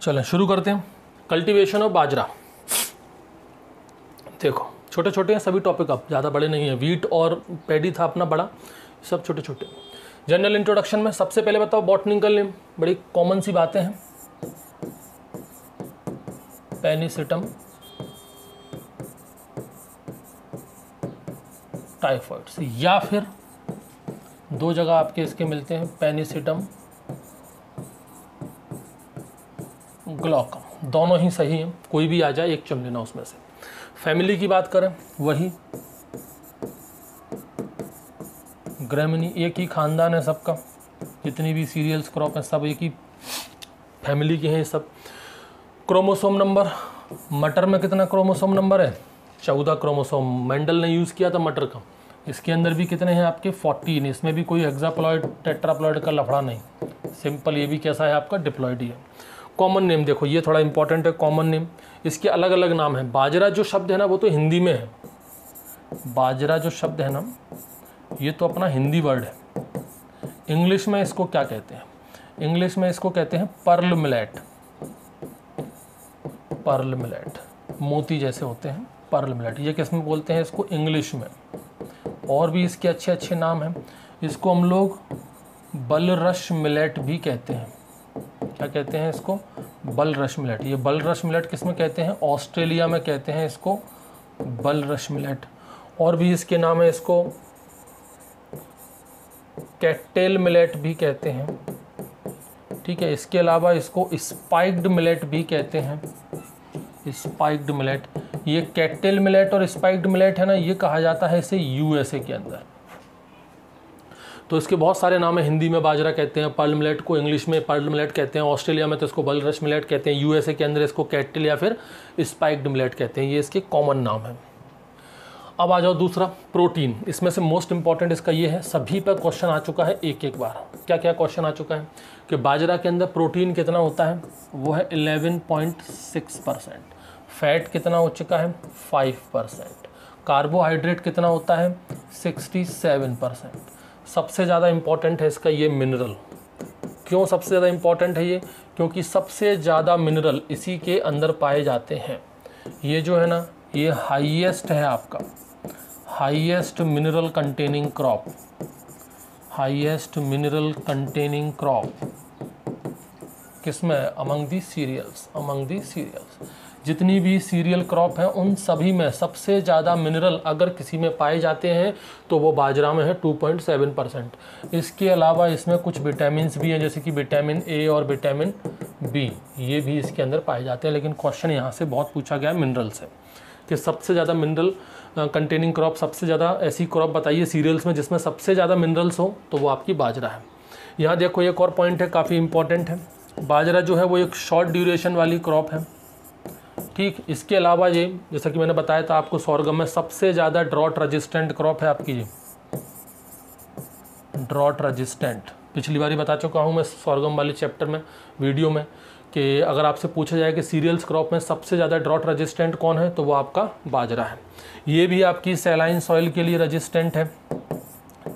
चलें शुरू करते हैं। कल्टीवेशन ऑफ बाजरा। देखो छोटे छोटे हैं सभी टॉपिक, अब ज़्यादा बड़े नहीं हैं। वीट और पैडी था अपना बड़ा, सब छोटे छोटे। जनरल इंट्रोडक्शन में सबसे पहले बताओ बॉटनिकल नेम, बड़ी कॉमन सी बातें हैं। पेनिसिटम टाइफॉइड्स, या फिर दो जगह आपके इसके मिलते हैं, पेनिसिटम ग्लॉकम। दोनों ही सही हैं, कोई भी आ जाए एक चुन लेना उसमें से। फैमिली की बात करें वही ग्रेमिनी, एक ही खानदान है सबका, जितनी भी सीरियल्स क्रॉप हैं सब एक ही फैमिली के हैं सब। क्रोमोसोम नंबर, मटर में कितना क्रोमोसोम नंबर है? 14 क्रोमोसोम। मेंडल ने यूज़ किया था मटर का। इसके अंदर भी कितने हैं आपके? 14। इसमें भी कोई हेक्साप्लॉइड टेट्राप्लॉइड का लफड़ा नहीं, सिंपल। ये भी कैसा है आपका? डिप्लॉइड ही है। कॉमन नेम देखो, ये थोड़ा इंपॉर्टेंट है। कॉमन नेम इसके अलग अलग नाम है। बाजरा जो शब्द है ना वो तो हिंदी में है, बाजरा जो शब्द है ना ये तो अपना हिंदी वर्ड है। इंग्लिश में इसको क्या कहते हैं? इंग्लिश में इसको कहते हैं पर्ल मिलेट। पर्ल मिलेट, मोती जैसे होते हैं, पर्ल मिलेट। ये किस में बोलते हैं इसको? इंग्लिश में। और भी इसके अच्छे अच्छे नाम हैं। इसको हम लोग बलरश मिलेट भी कहते हैं। क्या कहते हैं इसको? बलरश मिलेट। ये बलरश मिलेट किस में कहते हैं? ऑस्ट्रेलिया में कहते हैं इसको बलरश मिलेट। और भी इसके नाम है, इसको कैटटेल मिलेट भी कहते हैं, ठीक है। इसके अलावा इसको स्पाइक्ड मिलेट भी कहते हैं, स्पाइक्ड मिलेट। ये कैटटेल मिलेट और स्पाइक्ड मिलेट है ना, ये कहा जाता है इसे यूएसए के अंदर। तो इसके बहुत सारे नाम है। हिंदी में बाजरा कहते हैं, पर्ल मिलेट को इंग्लिश में पर्ल मिलेट कहते हैं, ऑस्ट्रेलिया में तो इसको बलरश मिलेट कहते हैं, यूएसए के अंदर इसको कैटटेल या फिर स्पाइक्ड मिलेट कहते हैं। ये इसके कॉमन नाम है। अब आ जाओ दूसरा, प्रोटीन। इसमें से मोस्ट इंपॉर्टेंट इसका ये है, सभी पर क्वेश्चन आ चुका है एक एक बार। क्या क्या क्वेश्चन आ चुका है कि बाजरा के अंदर प्रोटीन कितना होता है? वो है 11.6%। फैट कितना हो चुका है? 5%। कार्बोहाइड्रेट कितना होता है? 67%। सबसे ज़्यादा इंपॉर्टेंट है इसका ये मिनरल। क्यों सबसे ज़्यादा इंपॉर्टेंट है ये? क्योंकि सबसे ज़्यादा मिनरल इसी के अंदर पाए जाते हैं। ये जो है ना ये हाईएस्ट है आपका, highest mineral containing crop, highest mineral containing crop किसमें? Among the cereals, among the cereals. जितनी भी सीरियल क्रॉप हैं उन सभी में सबसे ज़्यादा मिनरल अगर किसी में पाए जाते हैं तो वो बाजरा में है, 2.7%। इसके अलावा इसमें कुछ विटामिन्स भी हैं, जैसे कि विटामिन ए और विटामिन बी, ये भी इसके अंदर पाए जाते हैं। लेकिन क्वेश्चन यहाँ से बहुत पूछा गया है मिनरल से, कि सबसे ज़्यादा मिनरल कंटेनिंग क्रॉप, सबसे ज़्यादा ऐसी क्रॉप बताइए सीरियल्स में जिसमें सबसे ज़्यादा मिनरल्स हो, तो वो आपकी बाजरा है। यहाँ देखो एक और पॉइंट है, काफ़ी इंपॉर्टेंट है। बाजरा जो है वो एक शॉर्ट ड्यूरेशन वाली क्रॉप है, ठीक। इसके अलावा ये जैसा कि मैंने बताया था आपको, सोरगम में सबसे ज़्यादा ड्रॉट रेजिस्टेंट क्रॉप है आपकी ये, ड्रॉट रेजिस्टेंट। पिछली बार ही बता चुका हूँ मैं सोरगम वाले चैप्टर में, वीडियो में, कि अगर आपसे पूछा जाए कि सीरियल्स क्रॉप में सबसे ज़्यादा ड्रॉट रेजिस्टेंट कौन है, तो वो आपका बाजरा है। ये भी आपकी सैलाइन सॉइल के लिए रेजिस्टेंट है,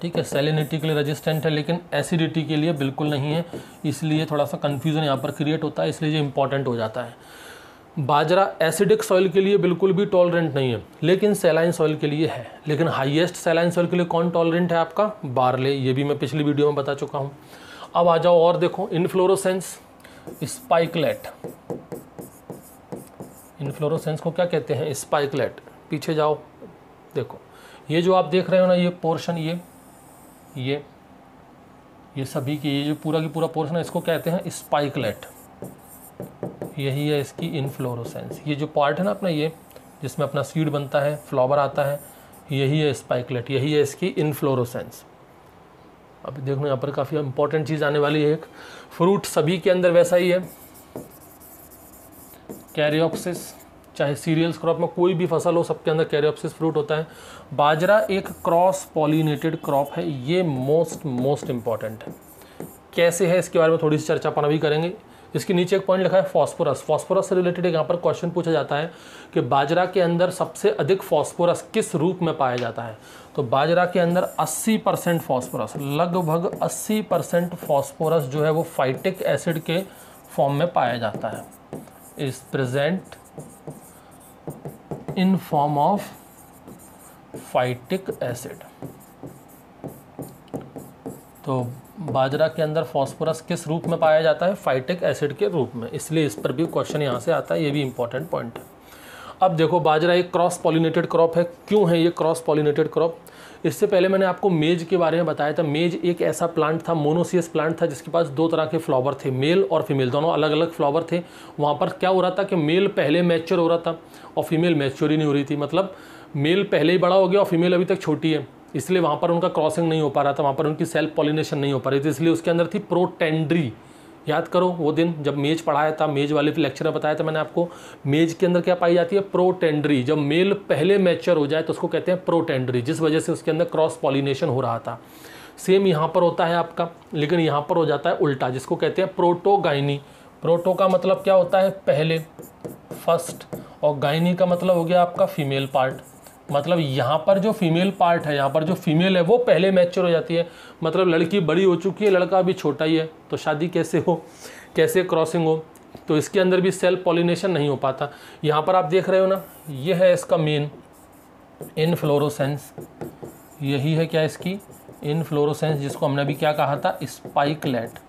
ठीक है, सैलिनिटी के लिए रेजिस्टेंट है, लेकिन एसिडिटी के लिए बिल्कुल नहीं है। इसलिए थोड़ा सा कन्फ्यूज़न यहाँ पर क्रिएट होता है, इसलिए ये इंपॉर्टेंट हो जाता है। बाजरा एसिडिक सॉइल के लिए बिल्कुल भी टॉलरेंट नहीं है, लेकिन सैलाइन सॉइल के लिए है। लेकिन हाईएस्ट सैलाइन सॉइल के लिए कौन टॉलरेंट है? आपका बार्ले। ये भी मैं पिछली वीडियो में बता चुका हूँ। अब आ जाओ और देखो, इनफ्लोरोसेंस, स्पाइकलेट। इनफ्लोरोसेंस को क्या कहते हैं? स्पाइकलेट। पीछे जाओ, देखो ये जो आप देख रहे हो ना, ये पोर्शन, ये सभी की ये जो पूरा की पूरा पोर्शन है, इसको कहते हैं स्पाइकलेट। यही है इसकी इनफ्लोरोसेंस। ये जो पार्ट है ना अपना, ये जिसमें अपना सीड बनता है, फ्लावर आता है, यही है स्पाइकलेट, यही है इसकी इनफ्लोरोसेंस। अभी देखो यहाँ पर काफ़ी इंपॉर्टेंट चीज़ आने वाली है। एक फ्रूट सभी के अंदर वैसा ही है, कैरियोप्सिस। चाहे सीरियल्स क्रॉप में कोई भी फसल हो, सबके अंदर कैरियोप्सिस फ्रूट होता है। बाजरा एक क्रॉस पॉलिनेटेड क्रॉप है, ये मोस्ट इंपॉर्टेंट है। कैसे है इसके बारे में थोड़ी सी चर्चा अपन अभी करेंगे। इसके नीचे एक पॉइंट लिखा है फॉस्फोरस। फॉस्फोरस से रिलेटेड एक यहाँ पर क्वेश्चन पूछा जाता है कि बाजरा के अंदर सबसे अधिक फॉस्फोरस किस रूप में पाया जाता है? तो बाजरा के अंदर 80% फॉस्फोरस, लगभग 80% फॉस्फोरस जो है वो फाइटिक एसिड के फॉर्म में पाया जाता है। Is present in form of phytic acid. तो बाजरा के अंदर फास्फोरस किस रूप में पाया जाता है? फाइटिक एसिड के रूप में, इसलिए इस पर भी क्वेश्चन यहाँ से आता है, ये भी इंपॉर्टेंट पॉइंट है। अब देखो बाजरा एक क्रॉस पॉलिनेटेड क्रॉप है। क्यों है ये क्रॉस पॉलिनेटेड क्रॉप? इससे पहले मैंने आपको मेज के बारे में बताया था। मेज एक ऐसा प्लांट था, मोनोसियस प्लांट था, जिसके पास दो तरह के फ्लावर थे, मेल और फीमेल, दोनों अलग अलग फ्लावर थे। वहाँ पर क्या हो रहा था कि मेल पहले मैच्योर हो रहा था और फीमेल मैच्योर ही नहीं हो रही थी, मतलब मेल पहले ही बड़ा हो गया और फीमेल अभी तक छोटी है, इसलिए वहाँ पर उनका क्रॉसिंग नहीं हो पा रहा था, वहाँ पर उनकी सेल्फ पॉलिनेशन नहीं हो पा रही थी, इसलिए उसके अंदर थी प्रोटेंड्री। याद करो वो दिन जब मेज पढ़ाया था, मेज वाले लेक्चर में बताया था मैंने आपको, मेज के अंदर क्या पाई जाती है? प्रोटेंड्री। जब मेल पहले मैच्योर हो जाए तो उसको कहते हैं प्रोटेंड्री, जिस वजह से उसके अंदर क्रॉस पॉलिनेशन हो रहा था। सेम यहाँ पर होता है आपका, लेकिन यहाँ पर हो जाता है उल्टा, जिसको कहते हैं प्रोटोगाइनी। प्रोटो का मतलब क्या होता है? पहले, फर्स्ट, और गाइनी का मतलब हो गया आपका फीमेल पार्ट। मतलब यहाँ पर जो फीमेल पार्ट है, यहाँ पर जो फीमेल है वो पहले मैच्योर हो जाती है, मतलब लड़की बड़ी हो चुकी है, लड़का अभी छोटा ही है, तो शादी कैसे हो, कैसे क्रॉसिंग हो? तो इसके अंदर भी सेल्फ पॉलिनेशन नहीं हो पाता। यहाँ पर आप देख रहे हो ना, ये है इसका मेन इनफ्लोरोसेंस, यही है क्या इसकी इनफ्लोरोसेंस, जिसको हमने अभी क्या कहा था? स्पाइकलेट।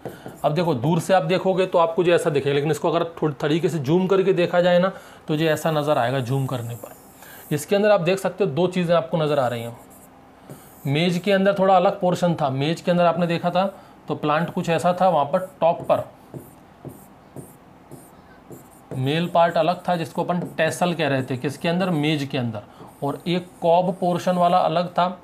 अब देखो दूर से आप देखोगे तो आपको जो ऐसा दिखेगा, लेकिन इसको अगर थोड़ी तरीके से जूम करके देखा जाए ना तो जो ऐसा नज़र आएगा जूम करने पर। इसके अंदर आप देख सकते हो दो चीज़ें आपको नज़र आ रही हैं। मेज के अंदर थोड़ा अलग पोर्शन था, मेज के अंदर आपने देखा था तो प्लांट कुछ ऐसा था, वहाँ पर टॉप पर मेल पार्ट अलग था जिसको अपन टेसल कह रहे थे, किसके अंदर? मेज के अंदर। और एक कॉब पोर्शन वाला अलग था,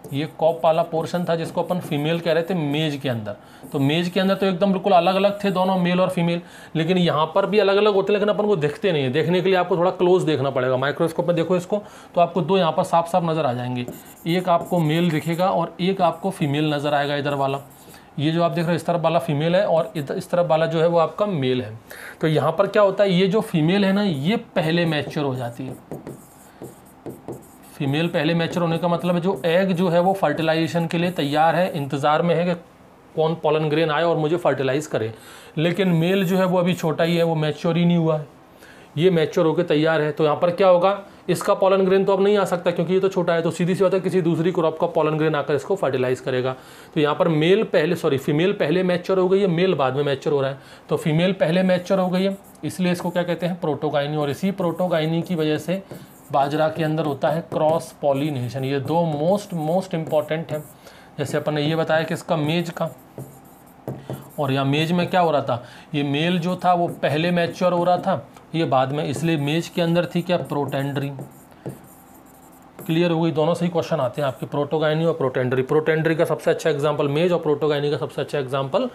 ये कॉप वाला पोर्शन था जिसको अपन फीमेल कह रहे थे मेज के अंदर। तो मेज के अंदर तो एकदम बिल्कुल अलग अलग थे दोनों, मेल और फीमेल, लेकिन यहाँ पर भी अलग अलग होते हैं, लेकिन अपन को दिखते नहीं है। देखने के लिए आपको थोड़ा क्लोज देखना पड़ेगा, माइक्रोस्कोप में देखो इसको तो आपको दो यहाँ पर साफ साफ नज़र आ जाएंगे, एक आपको मेल दिखेगा और एक आपको फीमेल नज़र आएगा। इधर वाला ये जो आप देख रहे हो इस तरफ वाला फीमेल है और इस तरफ वाला जो है वो आपका मेल है। तो यहाँ पर क्या होता है, ये जो फीमेल है ना ये पहले मैच्योर हो जाती है। फीमेल पहले मैच्योर होने का मतलब है जो एग जो है वो फर्टिलाइजेशन के लिए तैयार है, इंतज़ार में है कि कौन पॉलन ग्रेन आए और मुझे फर्टिलाइज़ करे। लेकिन मेल जो है वो अभी छोटा ही है, वो मैच्योर ही नहीं हुआ है, ये मैच्योर होकर तैयार है। तो यहाँ पर क्या होगा, इसका पॉलन ग्रेन तो अब नहीं आ सकता क्योंकि ये तो छोटा है, तो सीधी सी बात है किसी दूसरी क्रॉप का पॉलन ग्रेन आकर इसको फर्टिलाइज करेगा। तो यहाँ पर फीमेल पहले मैच्योर हो गई है, मेल बाद में मैच्योर हो रहा है। तो फीमेल पहले मैच्योर हो गई है, इसलिए इसको क्या कहते हैं? प्रोटोगाइनी। और इसी प्रोटोगाइनी की वजह से बाजरा के अंदर होता है क्रॉस पॉलिनेशन। ये दो मोस्ट इंपॉर्टेंट है। जैसे अपन ने ये बताया कि इसका मेज का, और यहाँ मेज में क्या हो रहा था, ये मेल जो था वो पहले मैच्योर हो रहा था, ये बाद में, इसलिए मेज के अंदर थी क्या? प्रोटेंड्री। क्लियर हो गई? दोनों से ही क्वेश्चन आते हैं आपके, प्रोटोगाइनी और प्रोटेंड्री। प्रोटेंड्री का सबसे अच्छा एग्जाम्पल मेज और प्रोटोगाइनी का सबसे अच्छा एग्जाम्पल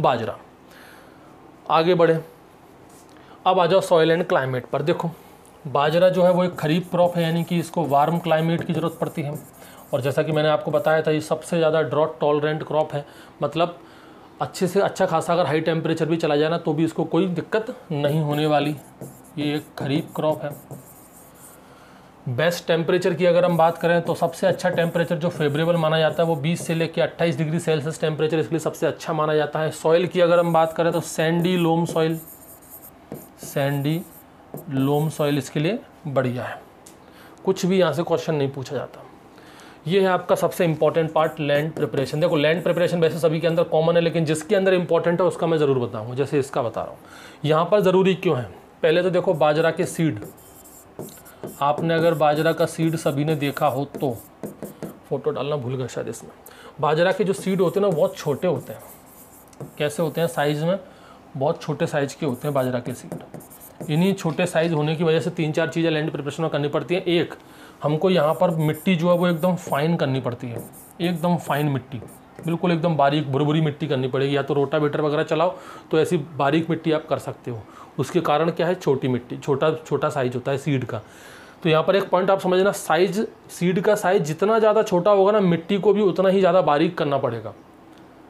बाजरा। आगे बढ़े, अब आ जाओ सॉइल एंड क्लाइमेट पर। देखो बाजरा जो है वो एक खरीफ क्रॉप है, यानी कि इसको वार्म क्लाइमेट की ज़रूरत पड़ती है। और जैसा कि मैंने आपको बताया था ये सबसे ज़्यादा ड्रॉट टॉलरेंट क्रॉप है, मतलब अच्छे से अच्छा खासा अगर हाई टेम्परेचर भी चला जाए ना तो भी इसको कोई दिक्कत नहीं होने वाली। ये एक खरीफ क्रॉप है। बेस्ट टेम्परेचर की अगर हम बात करें तो सबसे अच्छा टेम्परेचर जो फेवरेबल माना जाता है वो 20 से लेकर 28 डिग्री सेल्सियस टेम्परेचर इसके लिए सबसे अच्छा माना जाता है। सॉइल की अगर हम बात करें तो सैंडी लोम सॉइल इसके लिए बढ़िया है। कुछ भी यहाँ से क्वेश्चन नहीं पूछा जाता। ये है आपका सबसे इंपॉर्टेंट पार्ट, लैंड प्रिपरेशन। देखो लैंड प्रिपरेशन वैसे सभी के अंदर कॉमन है, लेकिन जिसके अंदर इंपॉर्टेंट है उसका मैं ज़रूर बताऊँगा। जैसे इसका बता रहा हूँ, यहाँ पर ज़रूरी क्यों है? पहले तो देखो बाजरा के सीड, आपने अगर बाजरा का सीड सभी ने देखा हो तो, फोटो डालना भूल गया शायद इसमें, बाजरा के जो सीड होते हैं ना बहुत छोटे होते हैं। कैसे होते हैं? साइज़ में बहुत छोटे साइज़ के होते हैं बाजरा के सीड। इन्हीं छोटे साइज़ होने की वजह से 3-4 चीज़ें लैंड प्रिपरेशन में करनी पड़ती हैं। एक, हमको यहाँ पर मिट्टी जो है वो एकदम फाइन करनी पड़ती है, एकदम फाइन मिट्टी, बिल्कुल एकदम बारीक भुरभुरी मिट्टी करनी पड़ेगी। या तो रोटावेटर वगैरह चलाओ तो ऐसी बारीक मिट्टी आप कर सकते हो। उसके कारण क्या है? छोटी मिट्टी, छोटा साइज होता है सीड का। तो यहाँ पर एक पॉइंट आप समझना, साइज, सीड का साइज जितना ज़्यादा छोटा होगा ना मिट्टी को भी उतना ही ज़्यादा बारीक करना पड़ेगा।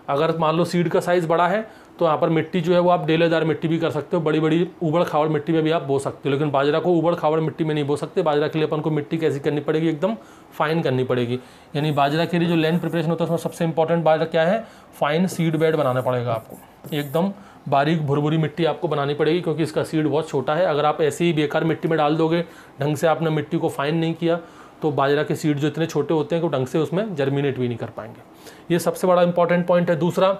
अगर मान लो सीड का साइज़ बड़ा है तो यहाँ पर मिट्टी जो है वो आप डेलेदार मिट्टी भी कर सकते हो, बड़ी बड़ी ऊबड़ खाबड़ मिट्टी में भी आप बो सकते हो। लेकिन बाजरा को ऊबड़ खाबड़ मिट्टी में नहीं बो सकते। बाजरा के लिए अपन को मिट्टी कैसी करनी पड़ेगी? एकदम फाइन करनी पड़ेगी। यानी बाजरा के लिए जो लैंड प्रिपरेशन होता है उसमें सबसे इंपॉर्टेंट बाजरा क्या है? फाइन सीड बेड बनाना पड़ेगा आपको, एकदम बारीक भुरभुरी मिट्टी आपको बनानी पड़ेगी क्योंकि इसका सीड बहुत छोटा है। अगर आप ऐसे ही बेकार मिट्टी में डाल दोगे, ढंग से आपने मिट्टी को फाइन नहीं किया, तो बाजरा के सीड जो इतने छोटे होते हैं कि ढंग से उसमें जर्मिनेट भी नहीं कर पाएंगे। ये सबसे बड़ा इंपॉर्टेंट पॉइंट है। दूसरा,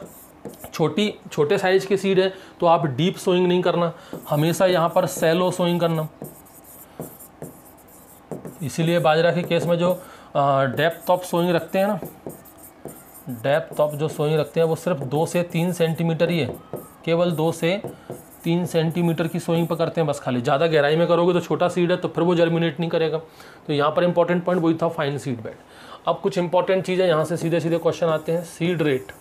छोटे साइज के सीड है तो आप डीप सोइंग नहीं करना, हमेशा यहाँ पर सैलो सोइंग करना। इसीलिए बाजरा के केस में जो डेप्थ ऑफ सोइंग रखते हैं ना, डेप्थ ऑफ जो सोइंग रखते हैं वो सिर्फ 2 से 3 सेंटीमीटर ही है, केवल 2 से 3 सेंटीमीटर की सोइंग पर करते हैं बस। खाली ज़्यादा गहराई में करोगे तो छोटा सीड है तो फिर वो जर्मिनेट नहीं करेगा। तो यहाँ पर इंपॉर्टेंट पॉइंट वही था, फाइन सीड बेड। अब कुछ इंपॉर्टेंट चीज़ें यहाँ से सीधे सीधे क्वेश्चन आते हैं। सीड रेट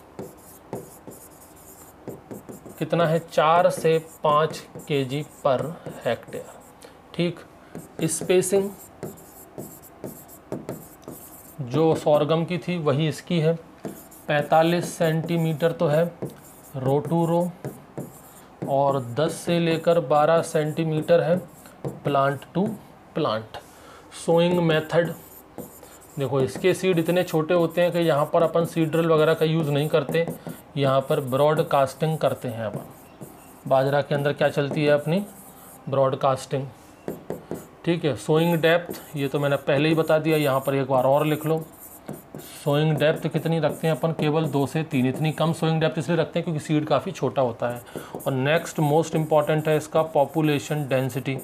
कितना है? 4 से 5 kg पर हेक्टेयर। ठीक, स्पेसिंग जो सॉर्गम की थी वही इसकी है, 45 सेंटीमीटर तो है रो टू रो, और 10 से लेकर 12 सेंटीमीटर है plant to plant. Sowing method देखो, इसके सीड इतने छोटे होते हैं कि यहाँ पर अपन सीड ड्रिल वगैरह का यूज़ नहीं करते, यहाँ पर ब्रॉडकास्टिंग करते हैं अपन। बाजरा के अंदर क्या चलती है अपनी? ब्रॉडकास्टिंग। ठीक है। सोइंग डेप्थ ये तो मैंने पहले ही बता दिया, यहाँ पर एक बार और लिख लो। सोइंग डेप्थ कितनी रखते हैं अपन? केवल 2 से 3। इतनी कम सोइंग डेप्थ इसलिए रखते हैं क्योंकि सीड काफ़ी छोटा होता है। और नेक्स्ट मोस्ट इंपॉर्टेंट है इसका पॉपुलेशन डेंसिटी।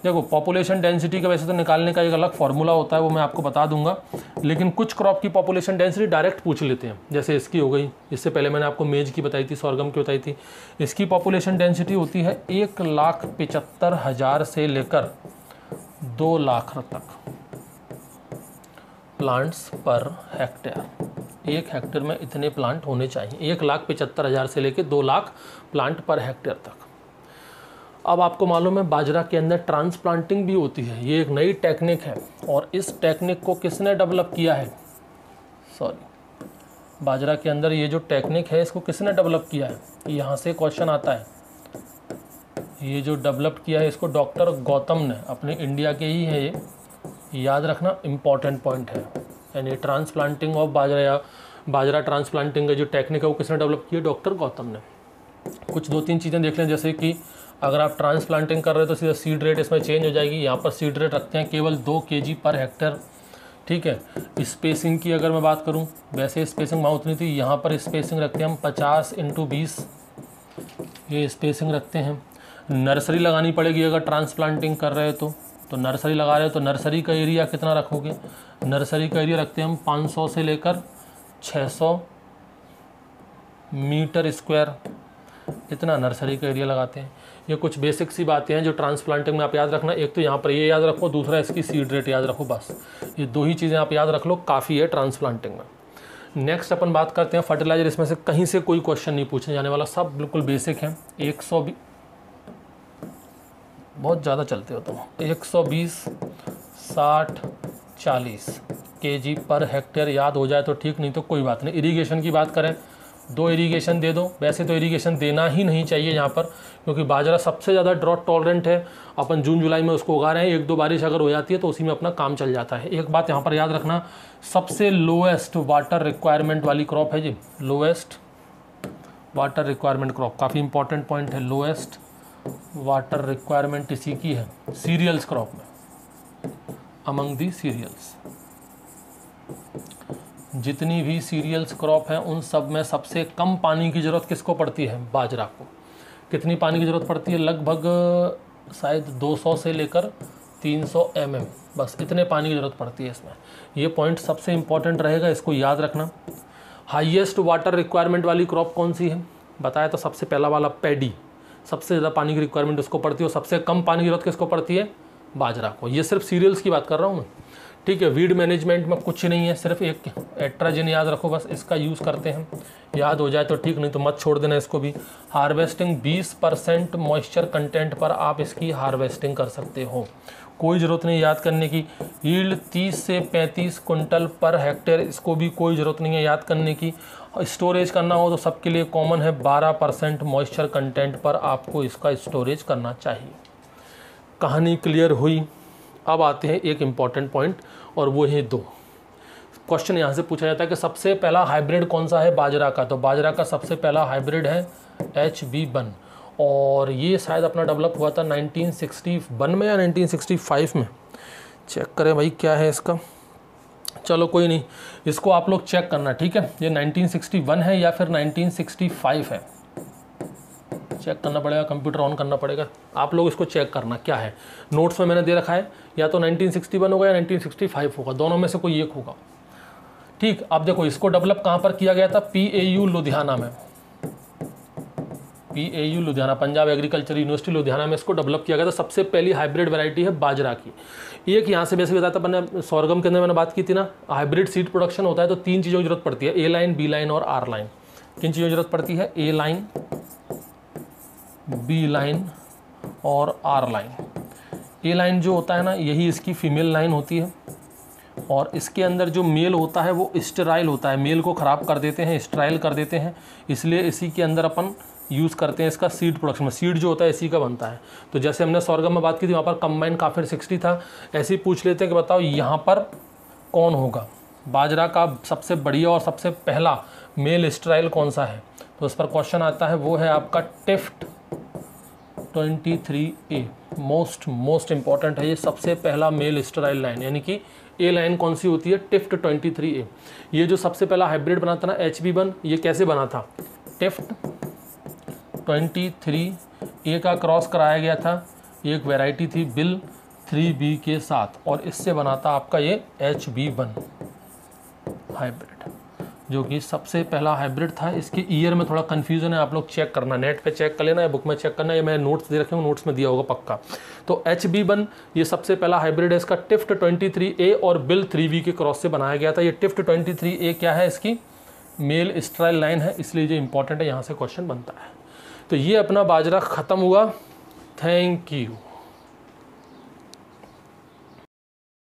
देखो, पॉपुलेशन डेंसिटी का वैसे तो निकालने का एक अलग फार्मूला होता है, वो मैं आपको बता दूंगा, लेकिन कुछ क्रॉप की पॉपुलेशन डेंसिटी डायरेक्ट पूछ लेते हैं। जैसे इसकी हो गई, इससे पहले मैंने आपको मेज की बताई थी, सॉर्गम की बताई थी। इसकी पॉपुलेशन डेंसिटी होती है 1,75,000 से लेकर 2 लाख तक प्लांट्स पर हेक्टेयर। 1 हेक्टेयर में इतने प्लांट होने चाहिए, 1,75,000 से लेकर 2 लाख प्लांट पर हेक्टेयर तक। अब आपको मालूम है बाजरा के अंदर ट्रांसप्लांटिंग भी होती है। ये एक नई टेक्निक है और इस टेक्निक को किसने डेवलप किया है? बाजरा के अंदर ये जो टेक्निक है इसको किसने डेवलप किया है? यहाँ से क्वेश्चन आता है। ये जो डेवलप किया है इसको डॉक्टर गौतम ने, अपने इंडिया के ही है ये, याद रखना, इम्पॉर्टेंट पॉइंट है। यानी ट्रांसप्लांटिंग ऑफ बाजरा या बाजरा ट्रांसप्लांटिंग का जो टेक्निक है वो किसने डेवलप किया? डॉक्टर गौतम ने। कुछ 2-3 चीज़ें देख लें, जैसे कि अगर आप ट्रांसप्लांटिंग कर रहे हो तो सीधा सीड रेट इसमें चेंज हो जाएगी। यहाँ पर सीड रेट रखते हैं केवल 2 kg पर हेक्टेयर। ठीक है। स्पेसिंग की अगर मैं बात करूँ, वैसे स्पेसिंग वहाँ उतनी थी, यहाँ पर स्पेसिंग रखते हैं हम 50 × 20, ये स्पेसिंग रखते हैं। नर्सरी लगानी पड़ेगी अगर ट्रांसप्लांटिंग कर रहे हो तो नर्सरी लगा रहे हो तो नर्सरी का एरिया कितना रखोगे? नर्सरी का एरिया रखते हैं हम 500 से लेकर 600 मीटर स्क्वायर, इतना नर्सरी का एरिया लगाते हैं। ये कुछ बेसिक सी बातें हैं जो ट्रांसप्लांटिंग में आप याद रखना। एक तो यहाँ पर ये याद रखो, दूसरा इसकी सीड रेट याद रखो, बस ये 2 ही चीज़ें आप याद रख लो, काफ़ी है ट्रांसप्लांटिंग में। नेक्स्ट अपन बात करते हैं फर्टिलाइजर। इसमें से कहीं से कोई क्वेश्चन नहीं पूछने जाने वाला, सब बिल्कुल बेसिक है। 120 बहुत ज़्यादा चलते हो तुम, 120, 60, 40 kg पर हेक्टेयर याद हो जाए तो ठीक, नहीं तो कोई बात नहीं। इरीगेशन की बात करें, 2 इरीगेशन दे दो। वैसे तो इरीगेशन देना ही नहीं चाहिए यहाँ पर, क्योंकि बाजरा सबसे ज़्यादा ड्रॉट टॉलरेंट है। अपन जून जुलाई में उसको उगा रहे हैं, 1-2 बारिश अगर हो जाती है तो उसी में अपना काम चल जाता है। एक बात यहाँ पर याद रखना, सबसे लोएस्ट वाटर रिक्वायरमेंट वाली क्रॉप है जी, लोएस्ट वाटर रिक्वायरमेंट क्रॉप, काफ़ी इंपॉर्टेंट पॉइंट है। लोएस्ट वाटर रिक्वायरमेंट इसी की है सीरियल्स क्रॉप में, अमंग दी सीरियल्स। जितनी भी सीरियल्स क्रॉप हैं उन सब में सबसे कम पानी की ज़रूरत किसको पड़ती है? बाजरा को। कितनी पानी की ज़रूरत पड़ती है? लगभग शायद 200 से लेकर 300 mm, बस इतने पानी की ज़रूरत पड़ती है इसमें। ये पॉइंट सबसे इम्पॉर्टेंट रहेगा, इसको याद रखना। हाईएस्ट वाटर रिक्वायरमेंट वाली क्रॉप कौन सी है? बताया तो सबसे पहला वाला पैडी, सबसे ज़्यादा पानी की रिक्वायरमेंट उसको पड़ती है, और सबसे कम पानी की ज़रूरत किसको पड़ती है? बाजरा को। ये सिर्फ सीरियल्स की बात कर रहा हूँ मैं। ठीक है। वीड मैनेजमेंट में कुछ नहीं है, सिर्फ एक एट्राजिन याद रखो, बस इसका यूज़ करते हैं, याद हो जाए तो ठीक, नहीं तो मत छोड़ देना इसको भी। हार्वेस्टिंग 20% मॉइस्चर कंटेंट पर आप इसकी हार्वेस्टिंग कर सकते हो, कोई ज़रूरत नहीं याद करने की। यील्ड 30 से 35 कुंटल पर हेक्टेयर, इसको भी कोई ज़रूरत नहीं है याद करने की। स्टोरेज करना हो तो सबके लिए कॉमन है, 12% मॉइस्चर कंटेंट पर आपको इसका स्टोरेज करना चाहिए। कहानी क्लियर हुई। अब आते हैं एक इम्पॉर्टेंट पॉइंट, और वो है 2 क्वेश्चन यहाँ से पूछा जाता है कि सबसे पहला हाइब्रिड कौन सा है बाजरा का, तो बाजरा का सबसे पहला हाइब्रिड है HB1 और ये शायद अपना डेवलप हुआ था 1961 में या 1965 में। चेक करें भाई क्या है इसका, चलो कोई नहीं, इसको आप लोग चेक करना, ठीक है। ये 1961 है या फिर 1965 है, चेक करना पड़ेगा, कंप्यूटर ऑन करना पड़ेगा, आप लोग इसको चेक करना क्या है। नोट्स में मैंने दे रखा है या तो 1961 होगा या 1965 होगा, दोनों में से कोई एक होगा, ठीक। अब देखो इसको डेवलप कहाँ पर किया गया था, PAU लुधियाना में, PAU Ludhiana, Punjab agriculture university Ludhiana में इसको डेवलप किया गया था। सबसे पहली हाइब्रिड वैरायटी है बाजरा की। एक यहाँ से वैसे बताया था मैंने, सॉरगम के अंदर मैंने बात की थी ना, हाइब्रिड सीड प्रोडक्शन होता है तो 3 चीज़ों की जरूरत पड़ती है, A लाइन, B लाइन और R लाइन। किन चीज़ों की जरूरत पड़ती है, A लाइन, B लाइन और R लाइन। A लाइन जो होता है ना, यही इसकी फीमेल लाइन होती है और इसके अंदर जो मेल होता है वो स्टेराइल होता है, मेल को ख़राब कर देते हैं, स्टेराइल कर देते हैं, इसलिए इसी के अंदर अपन यूज़ करते हैं इसका सीड प्रोडक्शन में। सीड जो होता है इसी का बनता है। तो जैसे हमने सॉरगम में बात की थी, वहाँ पर कंबाइन काफिर 60 था, ऐसे ही पूछ लेते हैं कि बताओ यहाँ पर कौन होगा, बाजरा का सबसे बढ़िया और सबसे पहला मेल स्टेराइल कौन सा है, तो उस पर क्वेश्चन आता है, वो है आपका टिफ्ट 23A। मोस्ट इंपॉर्टेंट है ये, सबसे पहला मेल स्टेराइल लाइन, यानी कि A लाइन कौन सी होती है, टिफ्ट 23A। ये जो सबसे पहला हाइब्रिड बना था ना HB1, ये कैसे बना था, टिफ्ट 23A का क्रॉस कराया गया था, एक वैरायटी थी बिल 3B के साथ और इससे बना था आपका ये HB1 हाइब्रिड, जो कि सबसे पहला हाइब्रिड था। इसके ईयर में थोड़ा कन्फ्यूजन है, आप लोग चेक करना, नेट पे चेक कर लेना या बुक में चेक करना, ये मैं नोट्स दे रखे हूँ, नोट्स में दिया होगा पक्का। तो HB1 ये सबसे पहला हाइब्रिड है, इसका टिफ्ट 23A और बिल 3B के क्रॉस से बनाया गया था। ये टिफ्ट 23A क्या है, इसकी मेल स्टेराइल लाइन है, इसलिए ये इंपॉर्टेंट है, यहाँ से क्वेश्चन बनता है। तो ये अपना बाजरा ख़त्म हुआ। Thank you.